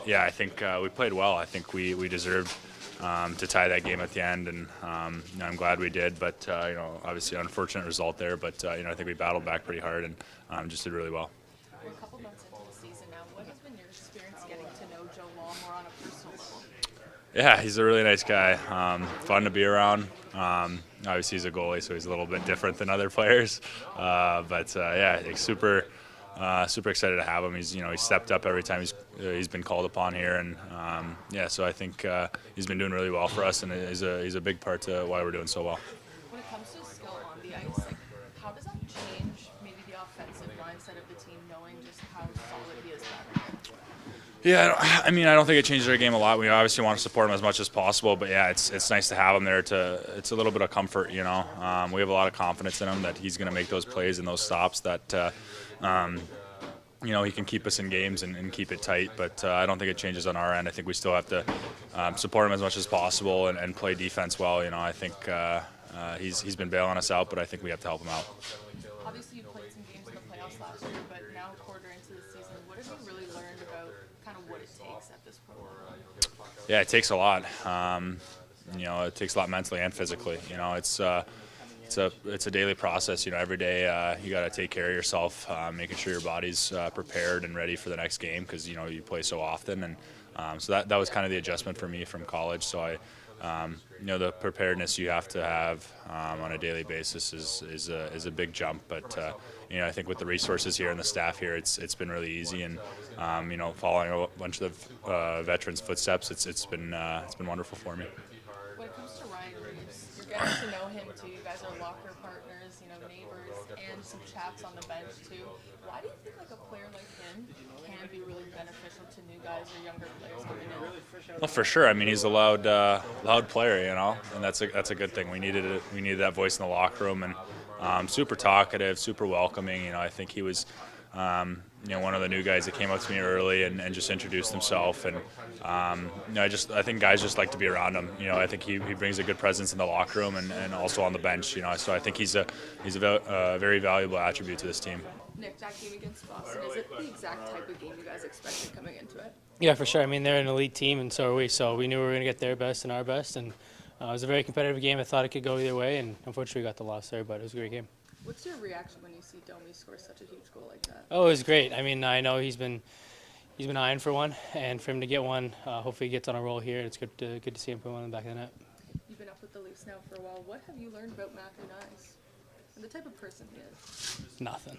Yeah, I think we played well. I think we deserved to tie that game at the end, and I'm glad we did. But obviously, an unfortunate result there. But I think we battled back pretty hard and just did really well. We're a couple months into the season now. What has been your experience getting to know Joe Wall more on a personal level? Yeah, he's a really nice guy. Fun to be around. Obviously, he's a goalie, so he's a little bit different than other players. But yeah, super excited to have him. He's stepped up every time he's been called upon here, and yeah, so I think he's been doing really well for us, and he's a big part to why we're doing so well. When it comes to skill on the ice, like how does that change maybe the offensive mindset of the team, knowing just how solid he is back there? Yeah, I don't think it changes our game a lot. We obviously want to support him as much as possible, but yeah, it's nice to have him there. It's a little bit of comfort, we have a lot of confidence in him that he's going to make those plays and those stops that he can keep us in games and keep it tight. But I don't think it changes on our end. I think we still have to support him as much as possible and play defense well. I think he's been bailing us out, but I think we have to help him out. Obviously, you played some games in the playoffs last year, but now a quarter into the season, what have you really learned about kind of what it takes at this point? Yeah, it takes a lot. It takes a lot mentally and physically. It's a daily process. Every day you got to take care of yourself, making sure your body's prepared and ready for the next game because you play so often. And so that was kind of the adjustment for me from college. So the preparedness you have to have on a daily basis is a big jump. But I think with the resources here and the staff here, it's been really easy. And following a bunch of the veterans' footsteps, it's been wonderful for me. When it comes to Ryan Reeves, you're getting to know him too. You guys are locker partners, neighbors, and some chats on the bench too. Why do you think like a player like him can be really beneficial to new guys or younger players coming in? Well, for sure. He's a loud player, and that's a good thing. We needed that voice in the locker room, and super talkative, super welcoming. I think he was one of the new guys that came up to me early and just introduced himself. And I think guys just like to be around him. I think he brings a good presence in the locker room and also on the bench. So I think he's a very valuable attribute to this team. Nick, that game against Boston, is it the exact type of game you guys expected coming into it? Yeah, for sure. They're an elite team, and so are we. So we knew we were going to get their best and our best, and it was a very competitive game. I thought it could go either way, and unfortunately we got the loss there, but it was a great game. What's your reaction when you see Domi score such a huge goal like that? Oh, it was great. I know he's been eyeing for one, and for him to get one, hopefully he gets on a roll here. It's good to see him put one in the back of the net. You've been up with the Leafs now for a while. What have you learned about Matthew Knies and the type of person he is? Nothing.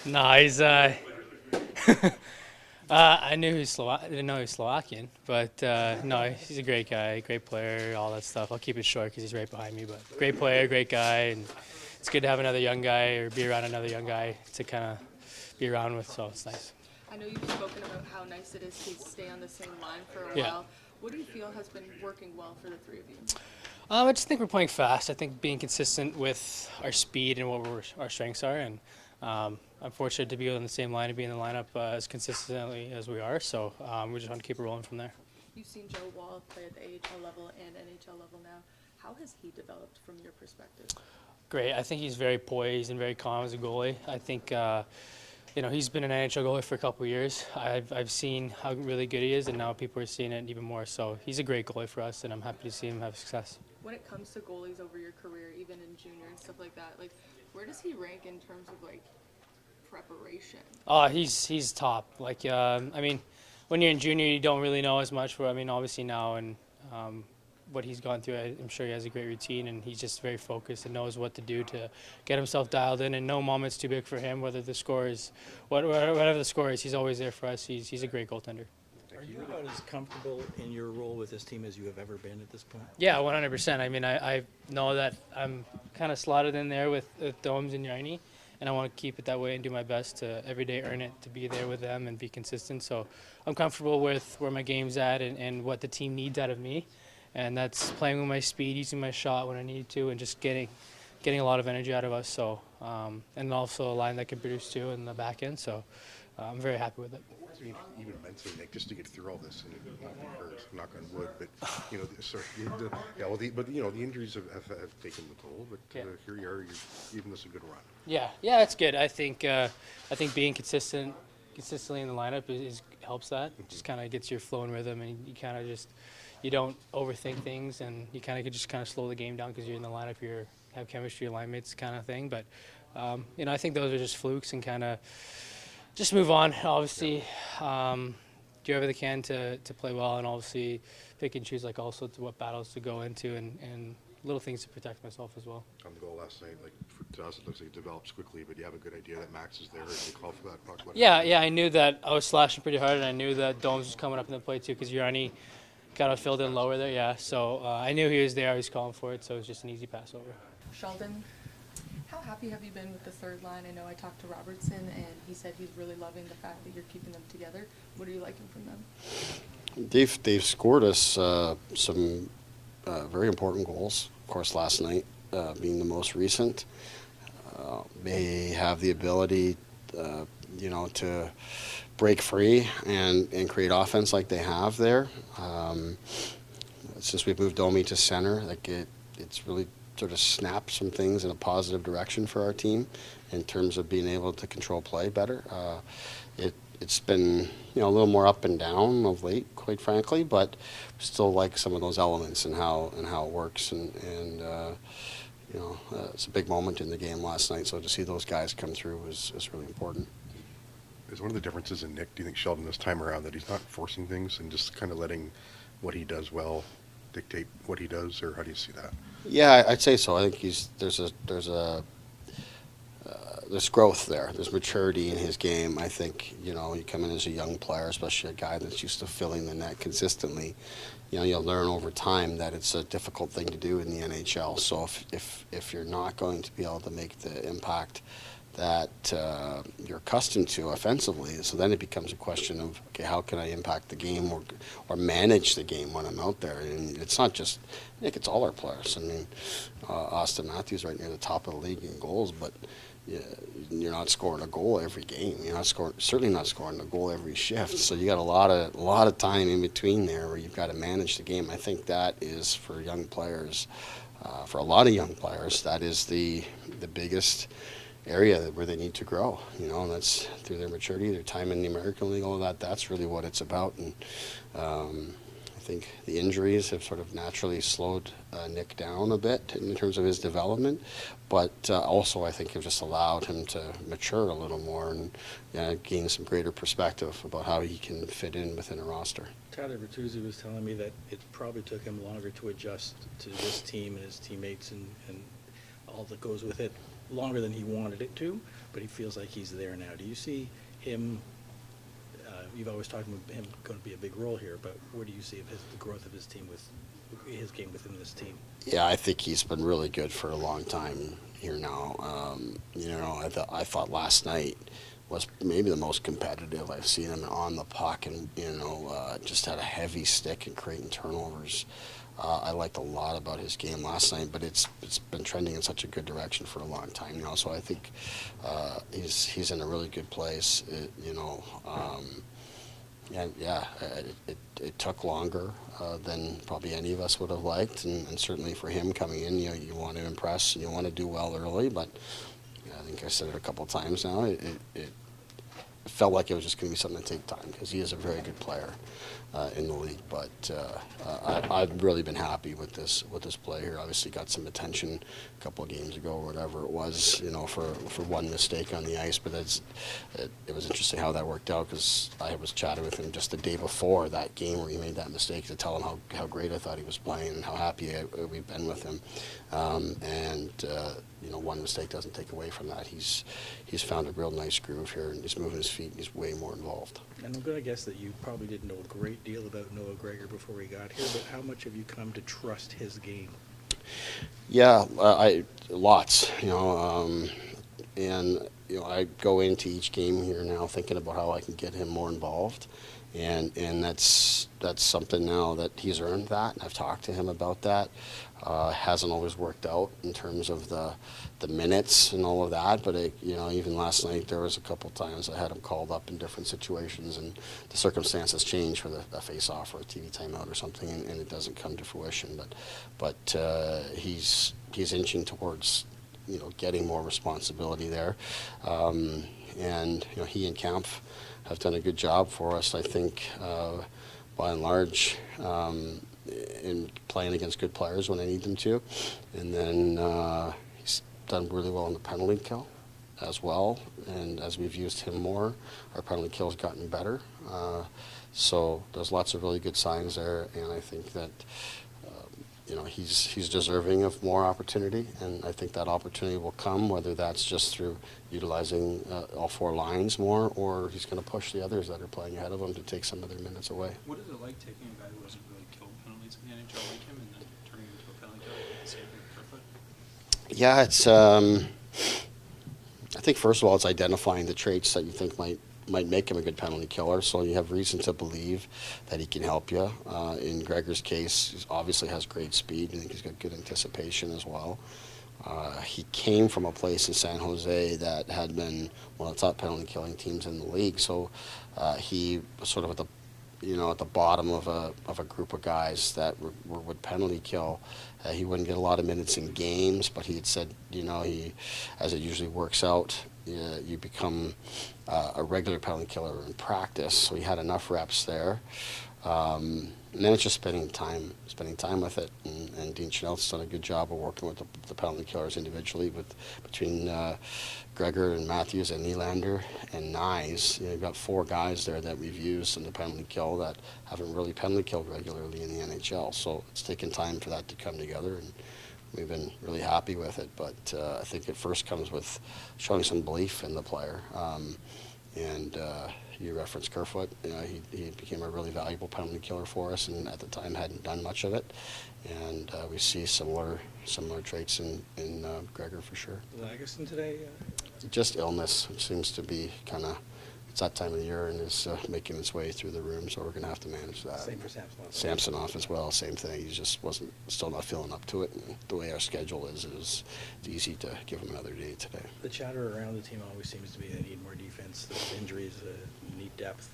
No, he's. I knew he was didn't know he was Slovakian, but no, he's a great guy, great player, all that stuff. I'll keep it short because he's right behind me, but great player, great guy, and it's good to have another young guy or be around another young guy to kind of be around with, so it's nice. I know you've spoken about how nice it is to stay on the same line for a Yeah. while. What do you feel has been working well for the three of you? I just think we're playing fast. I think being consistent with our speed and what our strengths are, and I'm fortunate to be on the same line and be in the lineup as consistently as we are. So we just want to keep it rolling from there. You've seen Joe Wall play at the AHL level and NHL level now. How has he developed from your perspective? Great. I think he's very poised and very calm as a goalie. I think he's been an NHL goalie for a couple of years. I've seen how really good he is, and now people are seeing it even more. So he's a great goalie for us, and I'm happy to see him have success. When it comes to goalies over your career, even in junior and stuff like that, where does he rank in terms of preparation? Oh, he's top. When you're in junior, you don't really know as much. Obviously now and what he's gone through, I'm sure he has a great routine, and he's just very focused and knows what to do to get himself dialed in. And no moment's too big for him. Whether the score is whatever the score is, he's always there for us. He's a great goaltender. Are you about as comfortable in your role with this team as you have ever been at this point? Yeah, 100%. I know that I'm kind of slotted in there with Domes and Yarny, and I want to keep it that way and do my best to every day earn it, to be there with them and be consistent. So I'm comfortable with where my game's at and what the team needs out of me, and that's playing with my speed, using my shot when I need to, and just getting a lot of energy out of us. So and also a line that can produce too in the back end. So I'm very happy with it. Even mentally, Nick, just to get through all this and not be hurt, knock on wood, but the injuries have taken the toll. But here you are, you're giving this a good run. Yeah, it's good. I think being consistent consistently in the lineup helps that. Just kind of gets your flow and rhythm, and you kind of just you don't overthink things, and you kind of just kind of slow the game down because you're in the lineup, you have chemistry, your line mates kind of thing. But I think those are just flukes, and kind of just move on. Obviously, do whatever they can to play well, and obviously pick and choose also to what battles to go into, and little things to protect myself as well. On the goal last night, to us it looks like it develops quickly, but you have a good idea that Max is there. Did you call for that puck? Yeah, I knew that I was slashing pretty hard, and I knew that Domes was coming up in the play too, because Yanni kind of filled in lower there. Yeah, so I knew he was there. I was calling for it, so it was just an easy pass over. Sheldon, how happy have you been with the third line? I know I talked to Robertson, and he said he's really loving the fact that you're keeping them together. What are you liking from them? They've scored us some very important goals. Of course, last night being the most recent. They have the ability, to break free and create offense like they have there. Since we've moved Domi to center, it's really sort of snapped some things in a positive direction for our team in terms of being able to control play better. It's been a little more up and down of late, quite frankly, but still like some of those elements and how it works, and it's a big moment in the game last night. So to see those guys come through is really important. Is one of the differences in Nick, do you think, Sheldon, this time around, that he's not forcing things and just kind of letting what he does well dictate what he does, or how do you see that? Yeah, I'd say so. I think there's growth there. There's maturity in his game. I think, you come in as a young player, especially a guy that's used to filling the net consistently. You'll learn over time that it's a difficult thing to do in the NHL. So if you're not going to be able to make the impact that you're accustomed to offensively, so then it becomes a question of, okay, how can I impact the game or manage the game when I'm out there? And it's not just Nick, it's all our players. I mean, Austin Matthews right near the top of the league in goals, but you're not scoring a goal every game. You're not certainly not scoring a goal every shift. So you got a lot of time in between there where you've got to manage the game. I think that is for young players, for a lot of young players, that is the biggest area where they need to grow. And that's through their maturity, their time in the American League, all of that. That's really what it's about. And I think the injuries have sort of naturally slowed Nick down a bit in terms of his development, but also I think have just allowed him to mature a little more and gain some greater perspective about how he can fit in within a roster. Tyler Bertuzzi was telling me that it probably took him longer to adjust to this team and his teammates and all that goes with it, longer than he wanted it to, but he feels like he's there now. Do you see him? You've always talked about him going to be a big role here, but where do you see the growth of his team with his game within this team? Yeah, I think he's been really good for a long time here now. I thought last night was maybe the most competitive I've seen him on the puck, and just had a heavy stick and creating turnovers. I liked a lot about his game last night, but it's been trending in such a good direction for a long time now. So I think he's in a really good place. It took longer than probably any of us would have liked, and certainly for him coming in, you want to impress and you want to do well early. But I think I said it a couple of times now. It felt like it was just going to be something to take time because he is a very good player in the league. But I've really been happy with this play here. Obviously, got some attention a couple of games ago or whatever it was, for one mistake on the ice. But it was interesting how that worked out because I was chatting with him just the day before that game where he made that mistake to tell him how great I thought he was playing and how happy we've been with him. One mistake doesn't take away from that. He's found a real nice groove here, and he's moving his feet, and he's way more involved. And I'm going to guess that you probably didn't know a great deal about Noah Gregor before he got here, but how much have you come to trust his game? Yeah, lots, I go into each game here now thinking about how I can get him more involved, and that's something now that he's earned that, and I've talked to him about that. Hasn't always worked out in terms of the minutes and all of that, but even last night there was a couple times I had him called up in different situations, and the circumstances change for a face-off or a TV timeout or something, and it doesn't come to fruition. But he's inching towards getting more responsibility there, and he and Kampf have done a good job for us, I think, by and large, in playing against good players when they need them to. And then he's done really well in the penalty kill as well. And as we've used him more, our penalty kill has gotten better. So there's lots of really good signs there, and I think that he's deserving of more opportunity, and I think that opportunity will come, whether that's just through utilizing all four lines more, or he's going to push the others that are playing ahead of him to take some of their minutes away. What is it like taking a guy who hasn't really killed penalties in the NHL like him and then turning him into a penalty killer? Same thing with Kerfoot? Yeah, it's. I think first of all, it's identifying the traits that you think might make him a good penalty killer, so you have reason to believe that he can help you. In Gregor's case, he obviously has great speed. I think he's got good anticipation as well. He came from a place in San Jose that had been one of the top penalty killing teams in the league, so he was sort of at the bottom of a group of guys that would penalty kill. He wouldn't get a lot of minutes in games, but he had said, as it usually works out, you become a regular penalty killer in practice. So he had enough reps there. And then it's just spending time with it. And Dean Chanel's done a good job of working with the penalty killers individually, between Gregor and Matthews and Nylander and Knies. You've got four guys there that we've used in the penalty kill that haven't really penalty killed regularly in the NHL. So it's taken time for that to come together, and we've been really happy with it. But I think it first comes with showing some belief in the player. You referenced Kerfoot. He became a really valuable penalty killer for us, and at the time hadn't done much of it. And we see similar traits in Gregor for sure. Lagesson today? Just illness, which seems to be it's that time of the year and is making its way through the room, so we're going to have to manage that. Same for Samsonov. Samsonov as well, same thing. He just still not feeling up to it. And the way our schedule is, it's easy to give him another day today. The chatter around the team always seems to be they need more defense, there's injuries, need depth.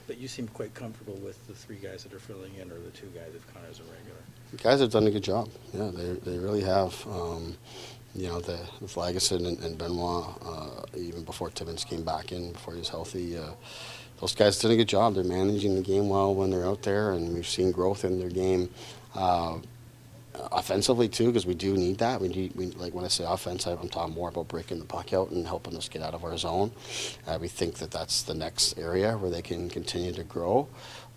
But you seem quite comfortable with the three guys that are filling in, or the two guys that come as a regular. The guys have done a good job. Yeah, they really have. With Lagesson and Benoit, even before Timmins came back in, before he was healthy, those guys did a good job. They're managing the game well when they're out there, and we've seen growth in their game. Offensively too, because we do need that. We like when I say offense, I'm talking more about breaking the puck out and helping us get out of our zone. We think that that's the next area where they can continue to grow.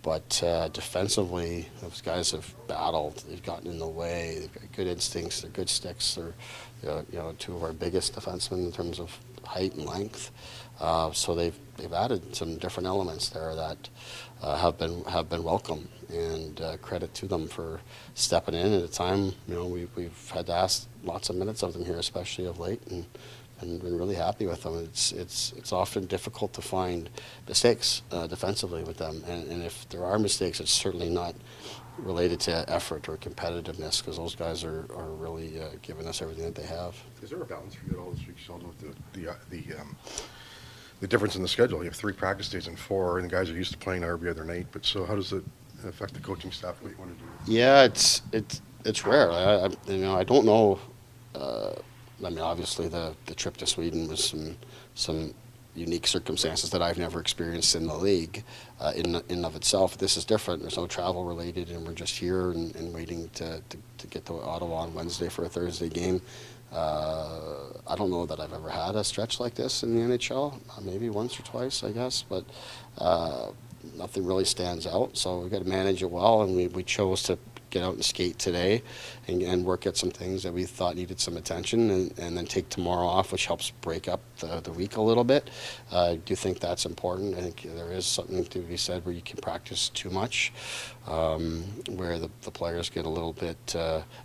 But defensively, those guys have battled. They've gotten in the way. They've got good instincts. They're good sticks. They're two of our biggest defensemen in terms of height and length. So they've added some different elements there that have been welcome, and credit to them for stepping in at a time. We've had to ask lots of minutes of them here, especially of late, and been really happy with them. It's often difficult to find mistakes defensively with them, and if there are mistakes, it's certainly not related to effort or competitiveness, because those guys are really giving us everything that they have. Is there a balance for you at all this week, Sheldon, with the difference in the schedule? You have 3 practice days and 4, and the guys are used to playing every other night. But so how does it affect the coaching staff? What you want to do? Yeah, it's rare. I don't know. Obviously the trip to Sweden was some unique circumstances that I've never experienced in the league. In and of itself, this is different. There's no travel related, and we're just here and waiting to get to Ottawa on Wednesday for a Thursday game. I don't know that I've ever had a stretch like this in the NHL. Maybe once or twice, I guess, but nothing really stands out. So we've got to manage it well, and we chose to get out and skate today and work at some things that we thought needed some attention, and then take tomorrow off, which helps break up the week a little bit. I do think that's important. I think there is something to be said where you can practice too much, where the players get a little bit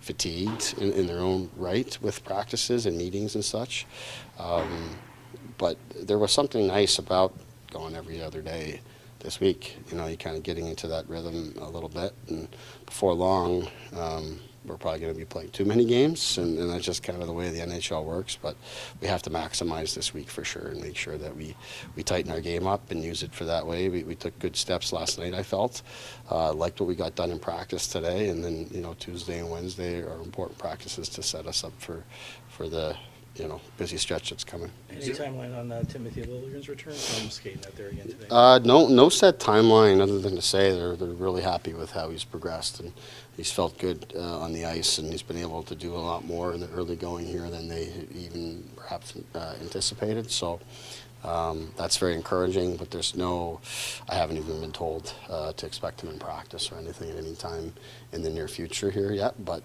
fatigued in their own right with practices and meetings and such. But there was something nice about going every other day this week. You're kind of getting into that rhythm a little bit, and before long, we're probably going to be playing too many games, and that's just kind of the way the NHL works. But we have to maximize this week for sure, and make sure that we tighten our game up and use it for that way. We took good steps last night, I felt. Liked what we got done in practice today, and then Tuesday and Wednesday are important practices to set us up for the busy stretch that's coming. Any timeline on Timothy Lilligren's return? I'm skating out there again today. No set timeline other than to say they're really happy with how he's progressed, and he's felt good on the ice, and he's been able to do a lot more in the early going here than they even perhaps anticipated. So that's very encouraging, but I haven't even been told to expect him in practice or anything at any time in the near future here yet, but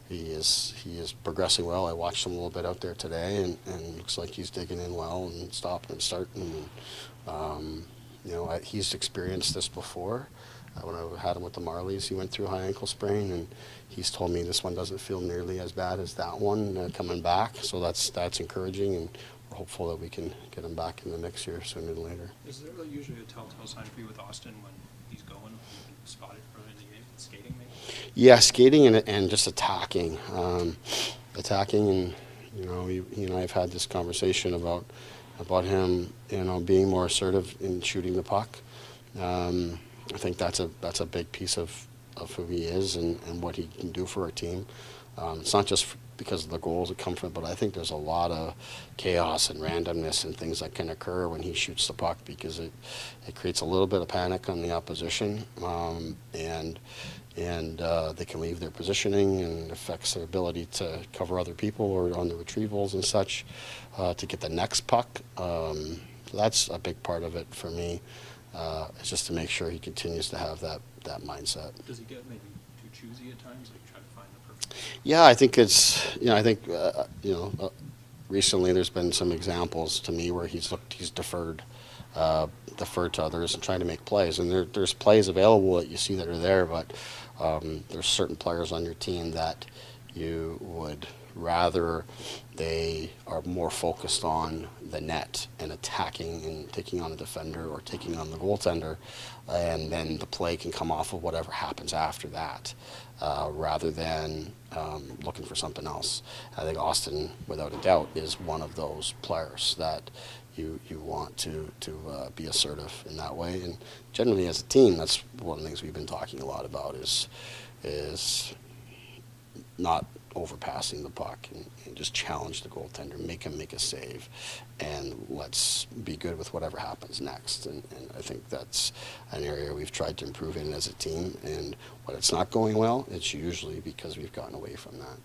he is progressing well. I watched him a little bit out there today, and looks like he's digging in well and stopping and starting. He's experienced this before. When I had him with the Marlies, he went through a high ankle sprain, and he's told me this one doesn't feel nearly as bad as that one coming back. So that's encouraging, and we're hopeful that we can get him back in the next year sooner than later. Is there usually a telltale sign for you with Austin when he's going? You can spot it early in the game, skating maybe? Yeah, skating and just attacking. Attacking, and he and I have had this conversation about him, being more assertive in shooting the puck. I think that's a big piece of who he is and what he can do for our team. It's not just because of the goals that come from it, but I think there's a lot of chaos and randomness and things that can occur when he shoots the puck, because it creates a little bit of panic on the opposition, and they can leave their positioning, and affects their ability to cover other people or on the retrievals and such to get the next puck. That's a big part of it for me. It's just to make sure he continues to have that mindset. Does he get maybe too choosy at times, like try to find the perfect? Yeah, I think recently there's been some examples to me where he's deferred to others and trying to make plays, and there's plays available that you see that are there, but there's certain players on your team that you would rather they are more focused on the net and attacking and taking on a defender or taking on the goaltender, and then the play can come off of whatever happens after that, rather than looking for something else. I think Austin, without a doubt, is one of those players that you want to be assertive in that way. And generally as a team, that's one of the things we've been talking a lot about is not overpassing the puck and just challenge the goaltender, make him make a save, and let's be good with whatever happens next. And I think that's an area we've tried to improve in as a team, and when it's not going well, it's usually because we've gotten away from that.